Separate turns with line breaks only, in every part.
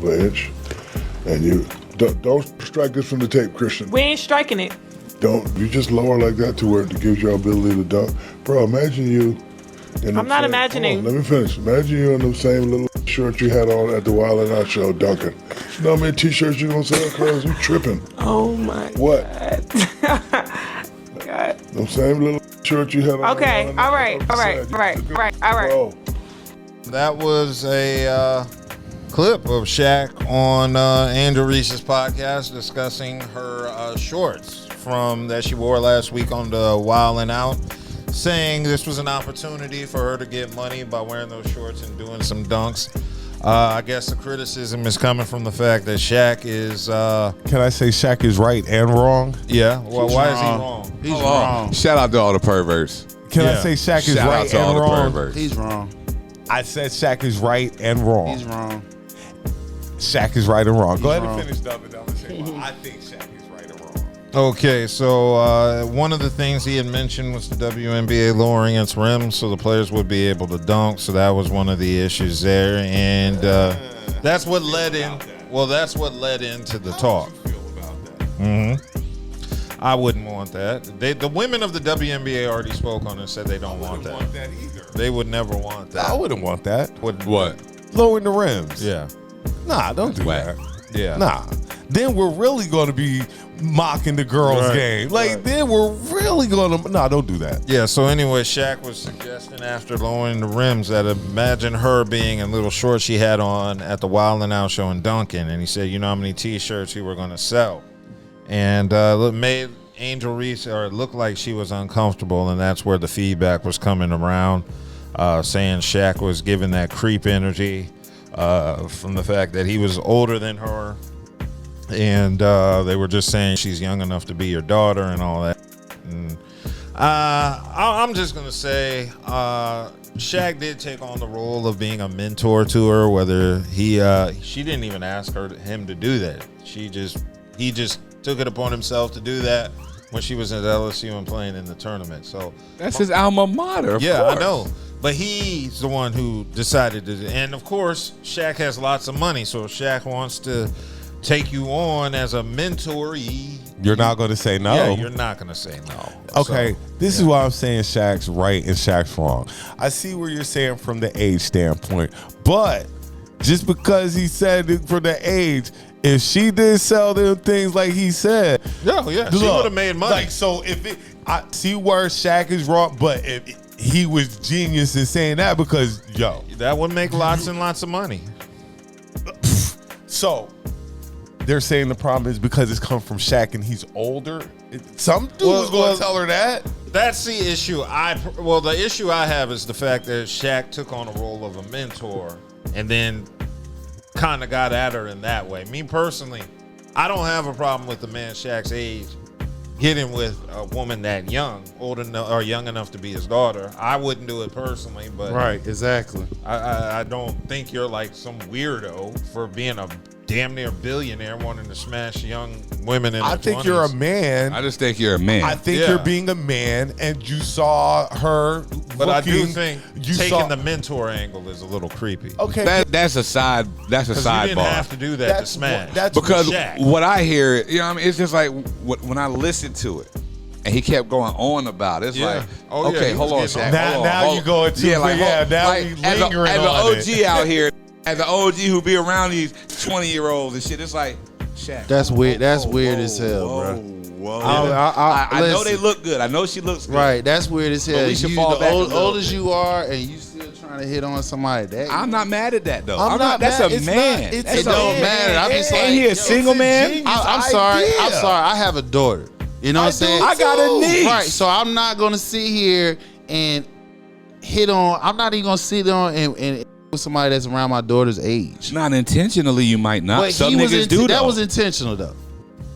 an inch, and you don't strike this from the tape, Christian.
We ain't striking it.
Don't you just lower like that to where it gives you ability to dunk, bro? Imagine you.
I'm not imagining.
Let me finish. Imagine you in the same little shirt you had on at the Wild 'N Out show, dunking. You know how many t-shirts you gonna sell, Cuz? You tripping?
Oh my
what?
God.
The same little shirt you had on.
Okay. All right.
Bro.
That was a clip of Shaq on Angel Reese's podcast discussing her shorts that she wore last week on the Wild 'N Out, saying this was an opportunity for her to get money by wearing those shorts and doing some dunks. I guess the criticism is coming from the fact that Shaq is...
Can I say Shaq is right and wrong?
Yeah. Well, why is he wrong?
He's wrong. Shout out to all the perverts.
Can I say Shaq is
Shout
right
out to
and
all the
wrong?
perverts.
He's wrong.
I said Shaq is right and wrong.
He's wrong.
Shaq is right and wrong. Go ahead
wrong.
and finish up and I'm gonna say why I think Shaq is right and wrong.
Okay, so one of the things he had mentioned was the WNBA lowering its rims so the players would be able to dunk. So that was one of the issues there, and that's what led in. Well, that's what led into the talk. I wouldn't want that. The women of the WNBA already spoke on it and said they don't want that.
Either.
They would never want that.
I wouldn't want that.
What?
Lowering the rims.
Yeah.
Nah, don't do
Whack.
that.
Yeah.
Nah. Then we're really going to be mocking the girls' game. Like, then we're really going to... Nah, don't do that.
Yeah, so anyway, Shaq was suggesting after lowering the rims that imagine her being in little shorts she had on at the Wild 'N Out show in Duncan. And he said, you know how many T-shirts he were going to sell. And made Angel Reese, or it looked like she was uncomfortable, and that's where the feedback was coming around, saying Shaq was giving that creep energy from the fact that he was older than her. And they were just saying she's young enough to be your daughter and all that. And I'm just going to say Shaq did take on the role of being a mentor to her, whether she didn't even ask him to do that. He just took it upon himself to do that when she was at LSU and playing in the tournament. So
That's his alma mater. Of
yeah,
course.
I know. But he's the one who decided to. And of course, Shaq has lots of money. So if Shaq wants to take you on as a mentoree,
You're not going to say no.
yeah, you're not going to say no.
Okay,
So,
this is why I'm saying Shaq's right and Shaq's wrong. I see where you're saying from the age standpoint, but just because he said it for the age, if she did sell them things like he said,
yeah, she would have made money.
Like, so I see where Shaq is wrong, but if he was genius in saying that, because
that would make lots and lots of money.
So they're saying the problem is because it's come from Shaq and he's older. Some dude was going to tell her that.
That's the issue. The issue I have is the fact that Shaq took on a role of a mentor and then kind of got at her in that way. Me personally, I don't have a problem with the man Shaq's age getting with a woman that young, old enough or young enough to be his daughter. I wouldn't do it personally, but
Right, exactly.
I don't think you're like some weirdo for being a damn near billionaire wanting to smash young women in their 20s.
I think you're a man.
I just think you're a man.
I think you're being a man, and you saw her.
But I do think taking the mentor angle is a little creepy.
Okay,
that's a side. That's a sidebar.
You didn't have to do that to smash.
That's
because
Shaq.
what I hear, you know, what I mean, it's just like when I listened to it, and he kept going on about it. It's like,
Oh, yeah,
okay,
he
hold on,
was
Shaq.
getting
hold on,
now
hold
you
on.
going too
yeah, like,
now
like,
we
as
lingering
an
on
OG
it.
out here, as an OG who be around these 20-year-olds and shit, it's like, Shaq.
That's weird. That's weird as hell, bro.
Whoa.
I
know they look good. I know she looks good.
Right, that's weird as hell.
we should fall back a little
old as
bit.
you are, and you still trying to hit on somebody that.
I'm not mad at that though.
I'm not
That's
mad.
a
It's
man.
not- it's
That's
a
a
don't
man.
matter. I'm just
Ain't
like,
he a single man?
I'm sorry. I'm sorry. I have a daughter. You know what I'm saying?
I got a niece.
Right. So I'm not gonna sit here and hit on. I'm not even gonna sit on and with somebody that's around my daughter's age.
Not intentionally, you might not.
But
Some
he was
niggas do
that
though.
was intentional though.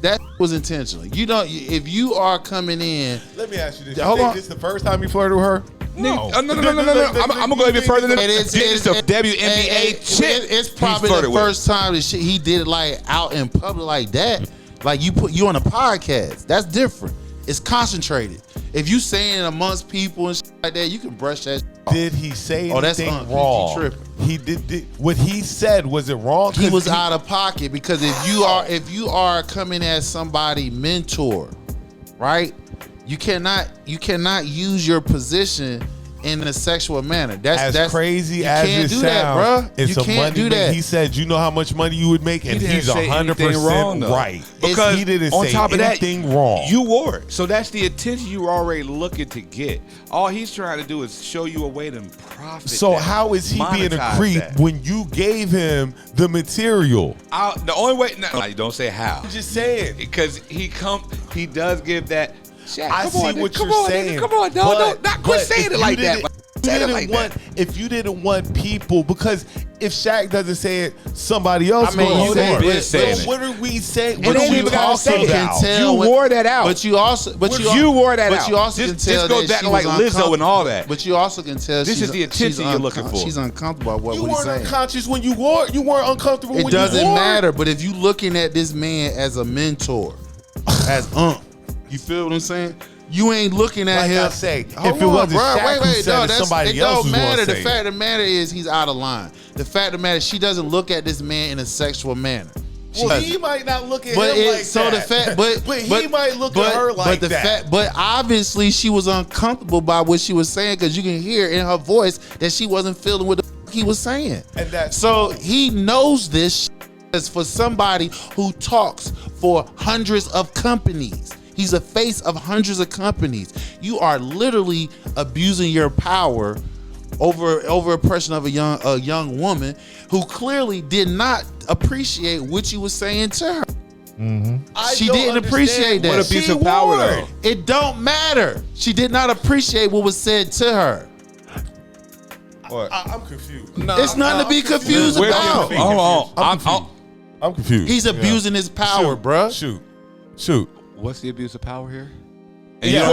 That was intentional. You don't. If you are coming in,
Let me ask you this.
Hold
You think
on.
this the first time you flirted with her?
No. No. I'm gonna go even further than that. This is the WNBA chick.
It's probably the first time that he did it like out in public like that. Like you on a podcast. That's different. It's concentrated. If you saying it amongst people and shit like that, you can brush that shit off.
Did he say
that's
anything
PG
wrong?
tripping.
he did what he said. Was it wrong?
He was out of pocket because if you are coming as somebody mentor, right? You cannot use your position in a sexual manner. That's
crazy as it sounds.
That,
it's
you
a
can't
money
do that.
He said, "You know how much money you would make," and he's 100% right
because
he didn't
on
say
top of
anything
that,
wrong.
You wore it, so that's the attention you were already looking to get. All he's trying to do is show you a way to profit.
So how is he being a creep when you gave him the material?
The only way, you don't say how.
I'm just saying
because he does give that. Shaq,
I see what you're saying.
Come on, not quit saying it like that.
If you didn't want people, because if Shaq doesn't say it, somebody else will. What are we saying?
What are we talking about? You wore that out.
But you also
wore that out.
But you also can tell
this goes back like Lizzo and all that.
But you also can tell
this is the attention you're looking for.
She's uncomfortable about what he's saying.
You weren't unconscious when you wore. You weren't uncomfortable when you wore.
It doesn't matter. But if you looking at this man as a mentor, as you feel what I'm saying? You ain't looking at him.
I say, if it wasn't Shaq who said it, somebody else was going to say it.
The fact of the matter is he's out of line. The fact of the matter is she doesn't look at this man in a sexual manner.
Well, he might not look at him like that. But he might look at her like that.
But obviously she was uncomfortable by what she was saying because you can hear in her voice that she wasn't feeling what the he was saying. So he knows this as for somebody who talks for hundreds of companies. He's a face of hundreds of companies. You are literally abusing your power over a person of a young woman who clearly did not appreciate what you were saying to her.
Mm-hmm.
She didn't appreciate that.
What abuse of power though?
It don't matter. She did not appreciate what was said to her.
I'm confused.
It's nothing to be confused about.
Hold on.
I'm confused.
He's abusing his power, bruh.
Shoot.
What's the abuse of power here?
And
you don't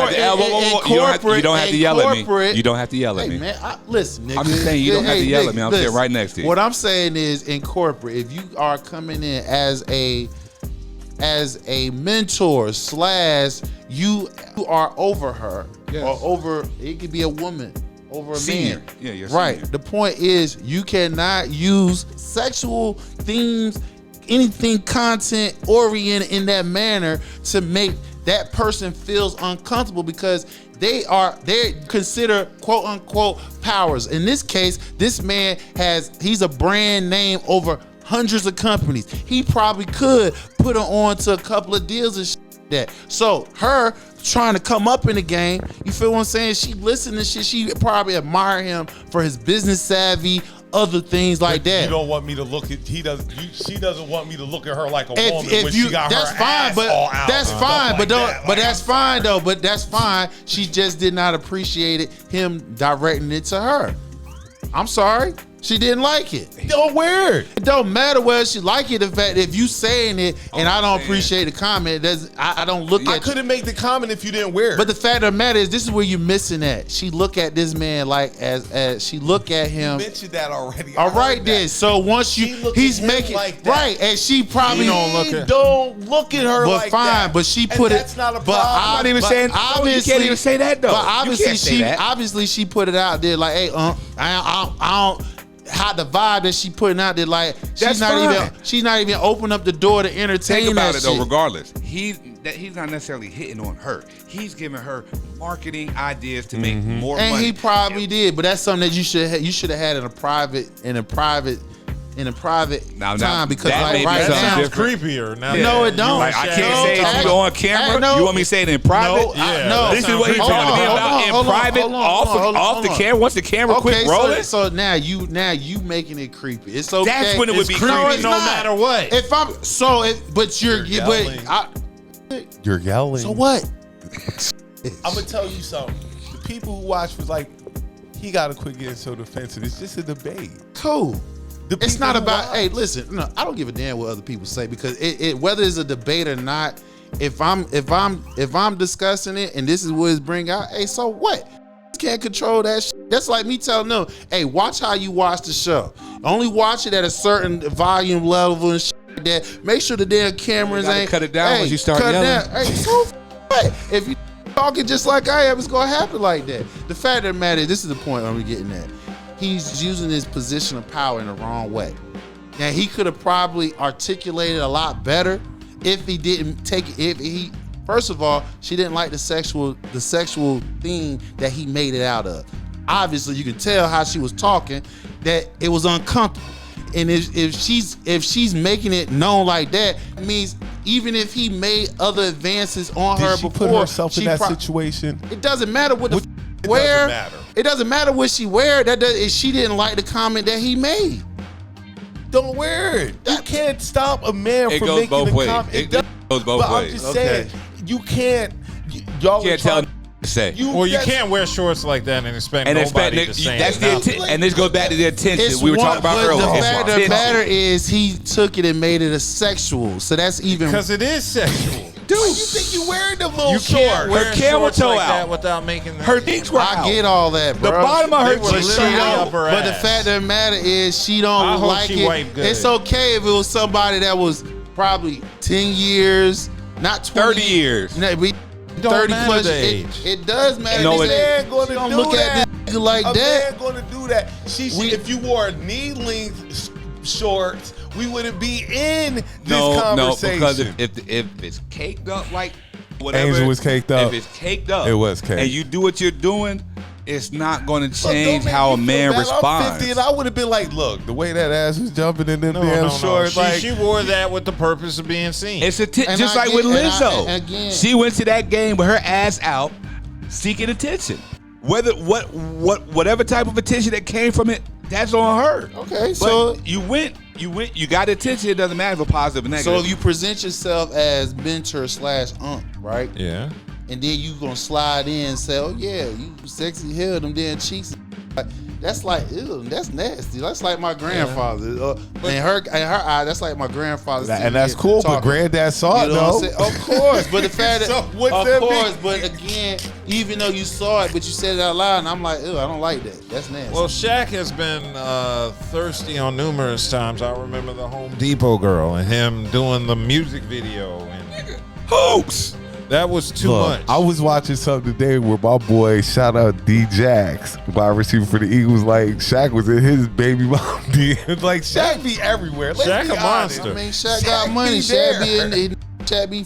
have to yell at me. You don't have to yell at me.
Man, listen, nigga.
I'm just saying you don't have to yell at me. I'm sitting right next to you.
What I'm saying is, in corporate, if you are coming in as a mentor / you are over her or over, it could be a woman over a
senior.
man.
Yeah, you're
right.
Senior.
The point is, you cannot use sexual themes, anything content oriented in that manner to make that person feels uncomfortable because they consider quote unquote powers. In this case, this man he's a brand name over hundreds of companies. He probably could put her on to a couple of deals and shit like that. So her trying to come up in the game, you feel what I'm saying? She listened to shit. She probably admire him for his business savvy, other things like that.
You don't want me to look at. She doesn't want me to look at her like a woman when
you,
she got
that's
her
fine,
ass
but
all out.
That's fine, but that's fine though. But that's fine.
fine.
She just did not appreciate him directing it to her. I'm sorry. She didn't like it.
Don't wear it.
It don't matter whether she like it. The fact if you saying it and I don't appreciate the comment, I don't look at.
I couldn't make the comment if you didn't wear it.
But the fact of the matter is, this is where you're missing at. She look at this man like as she look at him.
You mentioned that already.
All right then. So once he's making
like that.
right, and she probably
don't look at her like
fine,
that.
but she
And
put
that's
it.
not a
But
problem.
not even saying. You can't even say that though.
But obviously
that.
obviously she put it out there like, hey, I don't. How the vibe that she putting out there, like she's not even open up the door to entertain.
Think about
that
it though.
shit.
Regardless, he's not necessarily hitting on her. He's giving her marketing ideas to make more
And
money.
he probably did, but that's something that you should have had in a private time because
that
like
may be
right
something
now,
different.
creepier. Now
No, it don't.
Like I can't say it to you on camera.
Hey, no.
You want me to say it in private?
No,
This is what he's talking to me about in private, off the camera. Once the camera quit rolling.
So now you making it creepy. It's okay.
That's when it would be creepy.
No, it's
no
not.
matter what.
If I'm but you're
yelling. You're yelling.
So what?
I'm gonna tell you something. The people who watch was like, he gotta quit getting so defensive. It's just a debate.
Cool. It's
people
not
who
about.
watch.
Hey, listen. No, I don't give a damn what other people say because it whether it's a debate or not. If I'm discussing it and this is what it's bring out. Hey, so what? You can't control that shit. That's like me telling them, hey, watch how you watch the show. Only watch it at a certain volume level and shit like that. Make sure the damn cameras ain't.
Cut it down once you start
cut
yelling.
Down. Hey, so what? If you talking just like I am, it's gonna happen like that. The fact of the matter is, this is the point I'm getting at. he's using his position of power in the wrong way. Now he could have probably articulated a lot better if he didn't take it. If he, first of all, she didn't like the sexual theme that he made it out of. Obviously, you can tell how she was talking that it was uncomfortable. And if she's making it known like that, it means even if he made other advances on her
Did she
before,
put herself in that situation?
It doesn't matter what the
It
wear.
doesn't matter.
It doesn't matter what she wear. That does, if she didn't like the comment that he made.
Don't wear it. You can't stop a man
It
from
goes
making
both
a
ways.
comment.
It goes both
but
ways.
I'm just saying, you can't. Y'all
You can't tell to say.
Well, you can't wear shorts like that and expect nobody to say
that's
it.
and this goes back to the attention we were talking about
but
earlier.
The
It's
fact of the
attention.
matter is he took it and made it a sexual. So that's even.
Because it is sexual.
Dude, you think you wearing them little
You can't
shorts?
wear
Her camel
shorts
toe
like
out.
that without making
Her things were
I
out.
get all that, bro.
The bottom of her
They were
t-shirt
literally
out.
up her
But the
ass.
fact of the matter is she don't
I hope
like
she
it.
wiped good.
It's okay if it was somebody that was probably 10 years, not 20
30 years.
No, we,
Don't
30
matter
plus.
the
It,
age.
it does matter.
No,
This
it
ain't-
man gonna
she don't
do
look
that.
at this nigga like
a
that.
man gonna do that. If you wore knee-length shorts, we wouldn't be in this
No,
conversation.
because if it's caked up like whatever,
Angel was caked up.
If it's caked up,
It was caked.
and you do what you're doing, it's not going to
Look,
change
don't make
how a
me
man
feel bad. I'm
responds.
50 and I would have been like, look, the way that ass was jumping in them
No,
damn
no,
shorts,
no.
like
She wore that with the purpose of being seen.
It's
And
just
I
like
get-
with
and
Lizzo.
and again-
She went to that game with her ass out, seeking attention. Whatever type of attention that came from it, that's on her.
Okay,
But
so
you got attention. It doesn't matter if it's positive or negative.
so you present yourself as mentor / ump, right?
yeah.
And then you gonna slide in and say, "Oh yeah, you sexy hair, them damn cheeks." That's like, ew, that's nasty. That's like my grandfather. In her eye, that's like my grandfather.
and that's cool, but granddad saw it
You know what I'm
though.
saying? Of course, but the fact that,
So what's
of
that
course,
mean?
but again, even though you saw it, but you said it out loud, and I'm like, ew, I don't like that. That's nasty.
Well, Shaq has been thirsty on numerous times. I remember the Home Depot girl and him doing the music video. And
hoops.
that was too much.
I was watching something today where my boy, shout out D Jax, wide receiver for the Eagles, like Shaq was in his baby mom DM. Like Shaq be everywhere. Let's
Shaq
be
a
honest.
monster.
I mean, Shaq got money.
there.
Shaq be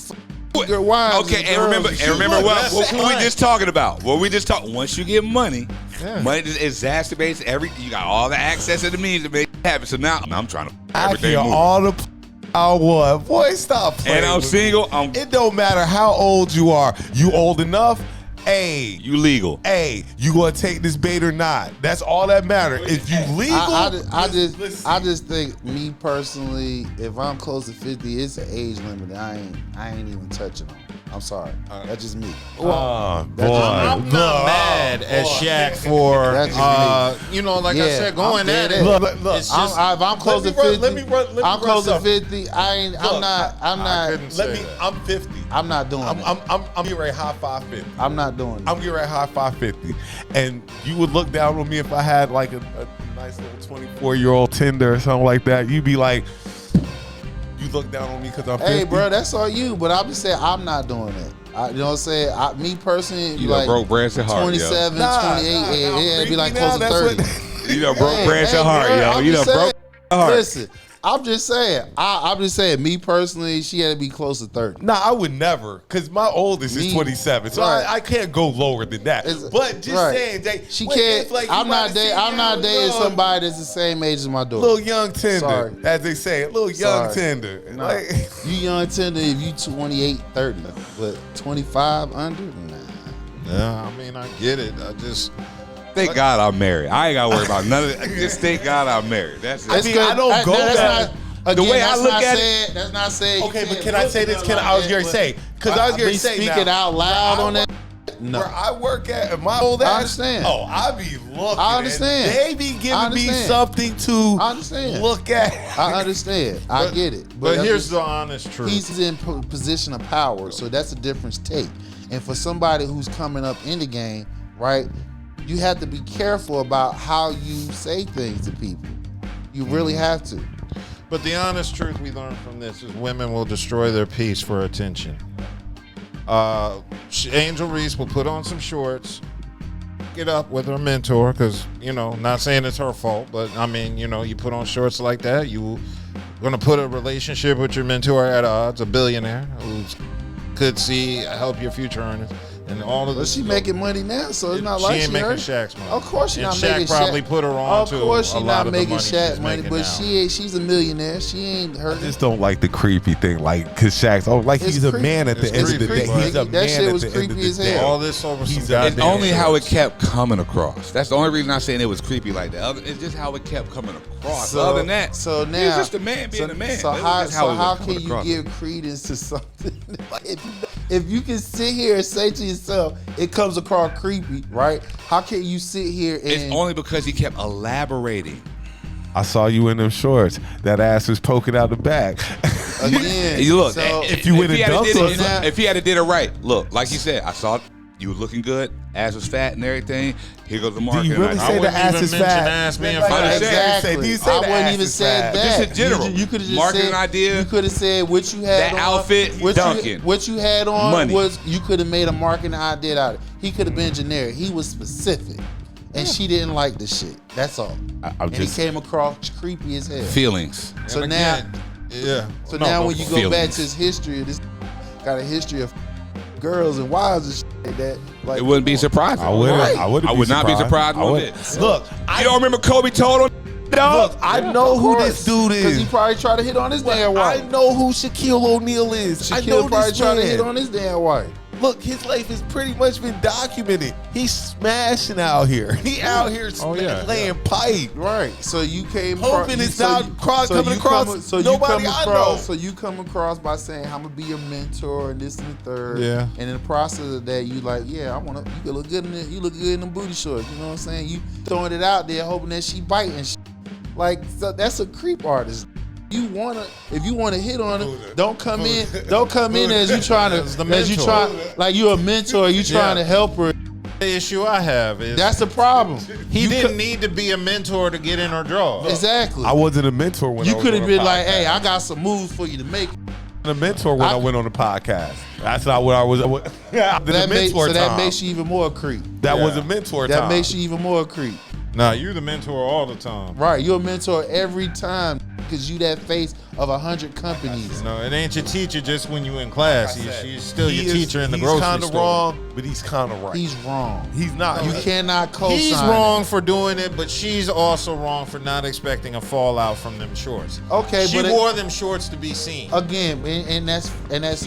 good wives.
Okay, and remember
Look,
what
that's
we
fine.
just talking about. What we just talked. Once you get money,
Yeah.
money just exacerbates You got all the access to the means to make it happen. So now I'm trying to
I
everything
hear
move.
all the I want. Boy, stop playing.
And I'm
with me.
single.
It don't matter how old you are. You old enough? Hey,
You legal.
hey, you gonna take this bait or not? That's all that matters. If you legal,
I
let's
just think, me personally, if I'm close to 50, it's an age limit that I ain't even touching on. I'm sorry. That's just me.
oh, boy.
I'm not mad at Shaq for,
That's
like I said, going at it.
Look,
It's just,
If I'm close to 50,
let me run
I'm close to
something.
50. I'm
Look,
not.
couldn't
Let me.
say that.
I'm 50.
I'm not doing it.
I'm getting ready to high 550.
I'm not doing it.
I'm getting ready to high 550. And you would look down on me if I had like a nice little 24-year-old Tinder or something like that. You'd be like, you look down on me because I'm 50.
Hey, bro, that's all you. But I'm just saying, I'm not doing it. You know what I'm saying? Me personally,
You
like
done broke Branch and Heart,
27,
Nah,
28,
nah,
it'd be like
freaky now,
close to
that's
30.
You done broke
Hey,
Branch and Heart,
bro,
yo.
I'm
You
just
done broke
saying,
Heart.
Listen, I'm just saying. I'm just saying. Me personally, she had to be close to 30.
Nah, I would never, because my oldest is
Me-
27, so
right.
I can't go lower than that.
It's-
But just
right.
saying, Jay,
She
what
can't.
if, like, you
I'm
might
not
have
dating.
seen
I'm not
young
dating
love,
somebody that's the same age as my daughter.
little young tender,
Sorry.
as they say, a little young
Sorry.
tender.
Nah.
Like,
You young tender if you 28, 30, but 25 under, nah.
yeah, I mean, I get it. I just,
Thank God I'm married. I ain't got to worry about none of it. Just thank God I'm married. That's it.
I mean, I don't go
that's
that.
not- Again,
way I
that's
look
not
at it-
saying, that's not saying.
Okay,
you
but
can't
can I
look
say
at
this?
it
Can
like
I was
that,
going to
but
say, because I was going
be
to say
speaking
now,
out loud
where
on
I
that.
work-
No.
Where I work at, my old
I
ass,
understand.
oh, I be looking.
I understand.
And they be
I
giving me
understand.
something to
I understand.
look at.
I understand. I get it.
but
I'm
here's
just-
the honest truth.
he's in position of power, so that's a different take. And for somebody who's coming up in the game, right, you have to be careful about how you say things to people. You really have to.
But the honest truth we learned from this is women will destroy their peace for attention. Angel Reese will put on some shorts, it up with her mentor, because, not saying it's her fault, but I mean, you put on shorts like that, you gonna put a relationship with your mentor at odds, a billionaire who could help your future earnings. And all of
But
this.
she making money now, so it's not like
she ain't making
hurt.
Shaq's money.
Of course she
and
not
Shaq
making
probably
Shaq.
put her on
Of
to
course
a
she
lot
not
of the
making
money
Shaq
she's
money,
making
but
now.
she's a millionaire. She ain't
I
hurting.
just don't like the creepy thing, like, cause Shaq's
It's
he's a
creepy.
man at the
It's
end of the
creepy,
day.
but-
He's a
That
man
shit
at
was
the end of
creepy
the
as
day.
hell.
All this over
He's
some
a-
It's
goddamn
only how it
shorts.
kept coming across. That's the only reason I saying it was creepy like that. It's just how it kept coming across. Other than that,
so now
he's just a man being a man.
So
That was
how
just it was
how
coming
can you
across.
give credence to something? Like, if you can sit here and say to yourself, it comes across creepy, right? How can you sit here and
It's only because he kept elaborating.
I saw you in them shorts. That ass was poking out the back.
again?
You look,
so,
if
you would've
he had
done
did it,
something-
if he had did it right, look, like you said, I saw you were looking good, ass was fat and everything. Here goes the
Do
market.
you really
I
say the
wouldn't
ass
even
is
mention
fat?
ass being
Like,
fat.
Exactly.
Do you say
I
the
wouldn't
ass
even
is
said
fat?
that.
Just in general.
You could have just
Marketing
said,
idea.
You could have said what you had
That
on.
outfit, Duncan.
What you had on
Money.
was you could have made a marketing idea out of it. He could have been generic. He was specific, and she didn't like the shit. That's all.
I'm
And
just
he came across creepy as hell.
feelings.
So
And
now,
again, yeah.
so
No,
now
go
when you
for
go
it.
back to his history, this got a history of girls and wives and shit like that. Like,
It wouldn't be surprising.
I wouldn't.
Right.
I wouldn't.
I would not be surprised
I
one
wouldn't.
bit.
Look,
You don't remember Kobe told on dog?
look. I know who this dude
Because he
is.
probably tried to hit on his damn
I
wife.
know who Shaquille O'Neal is. I know
Shaquille probably
this
tried to
man.
hit on his damn wife.
Look, his life has pretty much been documented. He's smashing out here. He out here laying pipe.
Right. So you came
Hoping it's not coming across nobody I know.
So you come across by saying, I'm gonna be your mentor and this and the third.
Yeah.
And in the process of that, you like, yeah, you can look good in it. You look good in them booty shorts. You know what I'm saying? You throwing it out there, hoping that she biting. Like, so that's a creep artist. If you wanna hit on it, don't come in as you trying to, like you a mentor, you trying to help her.
The issue I have is
That's the problem.
he didn't need to be a mentor to get in her draw.
Exactly.
I wasn't a mentor when
You
I was
could have
on
been
the
like,
podcast.
hey, I got some moves for you to make.
a mentor when I went on the podcast. That's not what I was.
That makes you even more creep.
That was
Yeah.
a mentor
That
time.
makes you even more creep.
Nah, you the mentor all the time.
Right, you're a mentor every time because you that face of 100 companies.
No, it ain't your teacher just when you in class. She's still
He
your
is-
teacher in the
he's
grocery
kinda
store.
wrong, but he's kind of right.
He's wrong.
He's not.
You cannot co-sign.
He's
it.
wrong for doing it, but she's also wrong for not expecting a fallout from them shorts.
Okay,
she
but
wore them shorts to be seen.
Again, and that's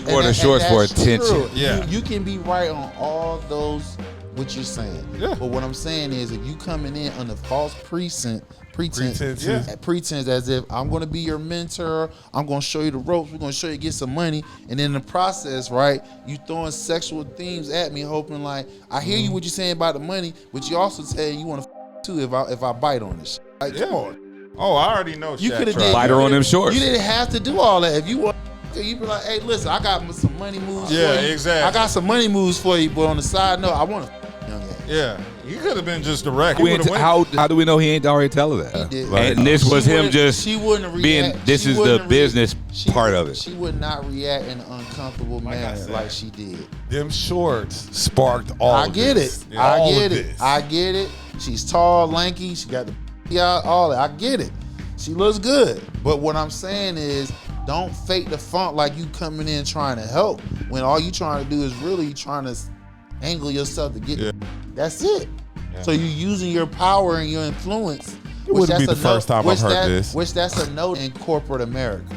wore the shorts for attention.
True.
Yeah.
You can be right on all those what you're saying.
Yeah.
But what I'm saying is if you coming in under false pretense
Pretenses.
as if I'm gonna be your mentor, I'm gonna show you the ropes, we're gonna show you get some money, and in the process, right, you throwing sexual themes at me, hoping like I hear you what you're saying about the money, but you also saying you want to too if I bite on this. Like, come on.
Oh, I already know.
You
Shaq
could have
tried.
did.
Bite her on them shorts.
You didn't have to do all that. If you want, you be like, hey, listen, I got some money moves.
Yeah,
for you.
exactly.
I got some money moves for you, but on the side note, I want to young ass.
Yeah, you could have been just direct. You would've went-
How do we know he ain't already tell her that?
He did.
And this was
She
him
wouldn't-
just
she wouldn't react.
being. This
She
is the
wouldn't re-
business
she-
part of it.
She would not react in an uncomfortable manner
said.
like she did.
Them shorts sparked all.
I
of
get
this.
it. I
All
get
of
it.
this.
I get it. She's tall, lanky. She got the out, all that. I get it. She looks good. But what I'm saying is, don't fake the funk like you coming in trying to help when all you trying to do is really trying to angle yourself to get.
Yeah.
That's it. So you're using your power and your influence.
It wouldn't be the first time I've heard this.
Which that's a note in corporate America.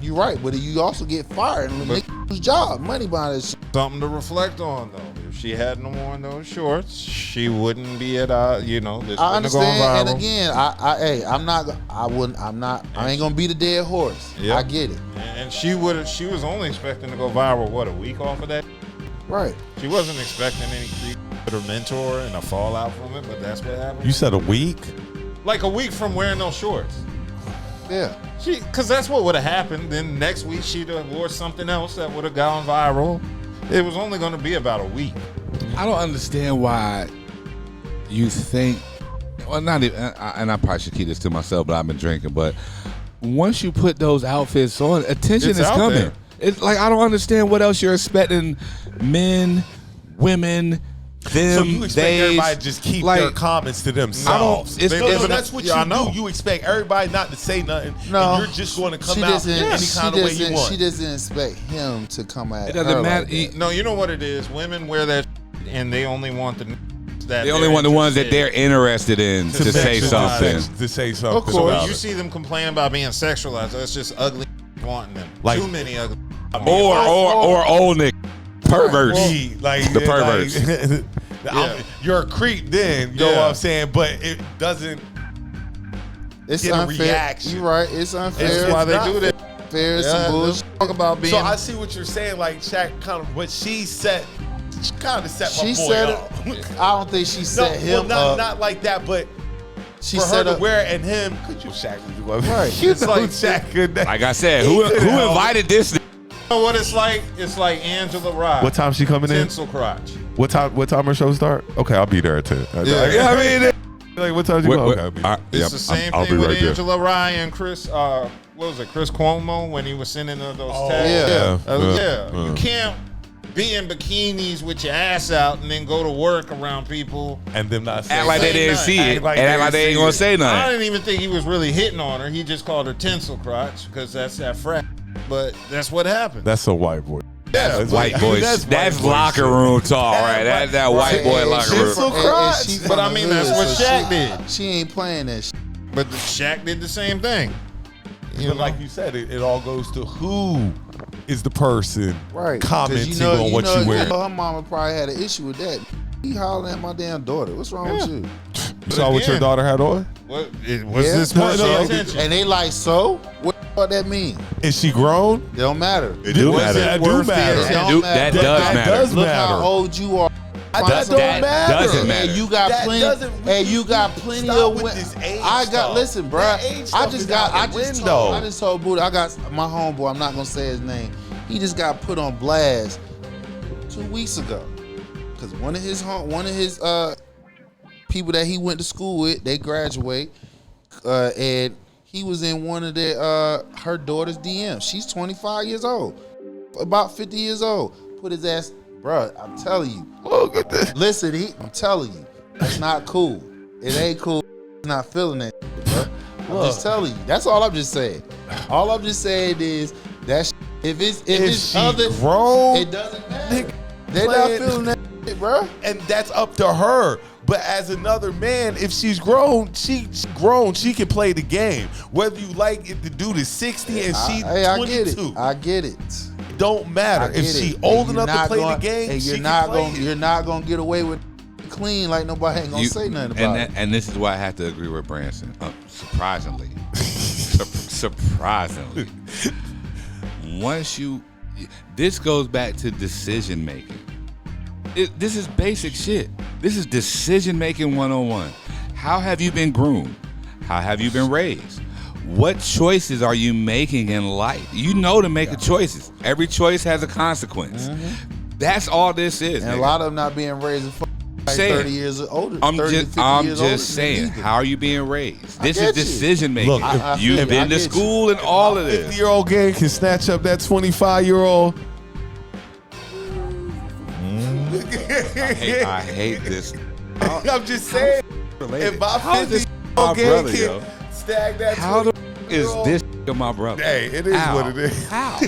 You're right, but you also get fired and make his job, money behind this shit.
Something to reflect on, though. If she hadn't worn those shorts, she wouldn't be at, this
I
wouldn't have
understand,
gone viral.
and again, I ain't gonna beat a dead horse.
Yep.
I get it.
And she was only expecting to go viral, what, a week off of that?
Right.
She wasn't expecting any creep with her mentor and a fallout from it, but that's what happened.
You said a week?
Like a week from wearing those shorts.
Yeah.
Because that's what would have happened. Then next week she'd have wore something else that would have gone viral. It was only going to be about a week.
I don't understand why you think. Well, not even. And I probably should keep this to myself, but I've been drinking. But once you put those outfits on, attention
It's
is
out
coming.
there.
It's like I don't understand what else you're expecting men, women, them,
So you expect
they,
everybody to just keep
like,
their comments to themselves.
it's-
No, that's what
I
you
know.
do. You expect everybody not to say nothing.
No,
and you're just going to come
she
out
doesn't-
any
she
kind of way you
doesn't-
want.
She doesn't expect him to come at
It doesn't
her
matter.
like that.
No, you know what it is. Women wear that, and they only want the. That
They only want the ones that they're interested in to say
sexualize
something.
To say something.
Of course.
about
You
it.
see them complain about being sexualized. That's just ugly wanting them.
Like-
Too many ugly.
Or old nigga. Perverts.
Like
The perverts.
Yeah.
You're a creep then, you know what
Yeah.
I'm saying? But it doesn't
It's
get a
unfair.
reaction.
You're right. It's unfair.
That's why they
not
do that.
Fair. It's some bullshit.
Talk about being.
So I see what you're saying, like Shaq kind of what she kind of set my
She
boy
said
up.
it. I don't think she set him up.
not like that, but
She
for her
set
to
up.
wear it and him, could you Shaq? Would you love it?
Right.
It's like Shaq could.
Like I said,
He
who
could've helped.
invited this?
You know what it's like? It's like Angela Rye.
What time she coming in?
Tinsel crotch.
What time her show start? Okay, I'll be there at 10.
Yeah.
I mean, like what time you go? Okay, I'll be there.
It's the same
I'll
thing
be
with
right there.
Angela Rye and Chris. What was it? Chris Cuomo when he was sending her those tags.
yeah.
You can't be in bikinis with your ass out and then go to work around people.
And them not saying
Act like they didn't
nothing.
see it.
Act like
And
they
act like they
didn't
ain't
see
gonna
it.
say
I
nothing.
didn't even think he was really hitting on her. He just called her tinsel crotch because that's that frat. But that's what happened.
That's a white boy.
That's
White boys. That's
white boy
locker
shit.
room talk, right? That's that white boy locker room.
Tinsel crotch.
she's
But
from
I
the
mean, that's
hood,
what
so
Shaq
she-
did.
She ain't playing that shit.
But Shaq did the same thing. You
But
know?
like you said, it all goes to who is the person
Right. 'Cause
commenting on what you wear.
her mama probably had an issue with that. He hollering at my damn daughter. What's wrong with you?
You saw what your
again-
daughter had on?
What was
Yeah.
this
No,
much
no,
attention?
And they like, so? What the fuck that mean?
Is she grown?
It don't matter.
It do
Was
matter.
it
It do
worth the
matter.
attention?
Don't
That
matter.
does
That
matter.
does
Look
matter.
how old you are.
That
Find
don't
some-
matter.
doesn't matter.
And you got
That
plenty.
doesn't-
And you got plenty
Stop
of
with
women.
this age
I got
stuff.
listen, bruh.
That age
I
stuff
just
is
got.
out
I
the
just
window.
told. I just told Buddha. I got my homeboy. I'm not gonna say his name. He just got put on blast 2 weeks ago because one of his people that he went to school with, they graduate, and he was in one of their her daughter's DMs. She's 25 years old, about 50 years old. Put his ass, bruh. I'm telling you.
Look at this.
Listen, I'm telling you, that's not cool. It ain't cool. He's not feeling that, bro. I'm just telling you. That's all I'm just saying. All I'm just saying is that if it's
she
other,
grown,
it doesn't matter.
nigga,
They're not
playing-
feeling that, shit, bro.
and that's up to her. But as another man, if she's grown, she's grown. She can play the game. Whether you like it, the dude is 60 and she's
I
22.
get it. I get it.
Don't
I
matter.
get
If she
it.
old
And you're
enough to
not
play
gonna-
the game,
and
she
you're
can
not
play
gonna
it.
you're not gonna get away with clean like nobody ain't gonna say nothing about it.
And this is why I have to agree with Branson. Surprisingly, surprisingly, this goes back to decision making. This is basic shit. This is decision making 101. How have you been groomed? How have you been raised? What choices are you making in life? You know to make choices. Every choice has a consequence. That's all this is.
And a
nigga.
lot of them not being raised in like
Saying.
30 years older.
I'm
30 to
just,
50
I'm
years older
just
than me
saying.
either.
How are you being raised?
I
This is
get you.
decision making.
Look,
I feel
You've
you. I
been to
get you.
school and all of this.
50-year-old gang can snatch up that 25-year-old.
I hate this.
I'm just saying. If my
How is this
50-year-old
my
gang
brother,
can
yo?
stag that
How the
20-year-old
is this my brother?
Hey, it is
How?
what it is.
How?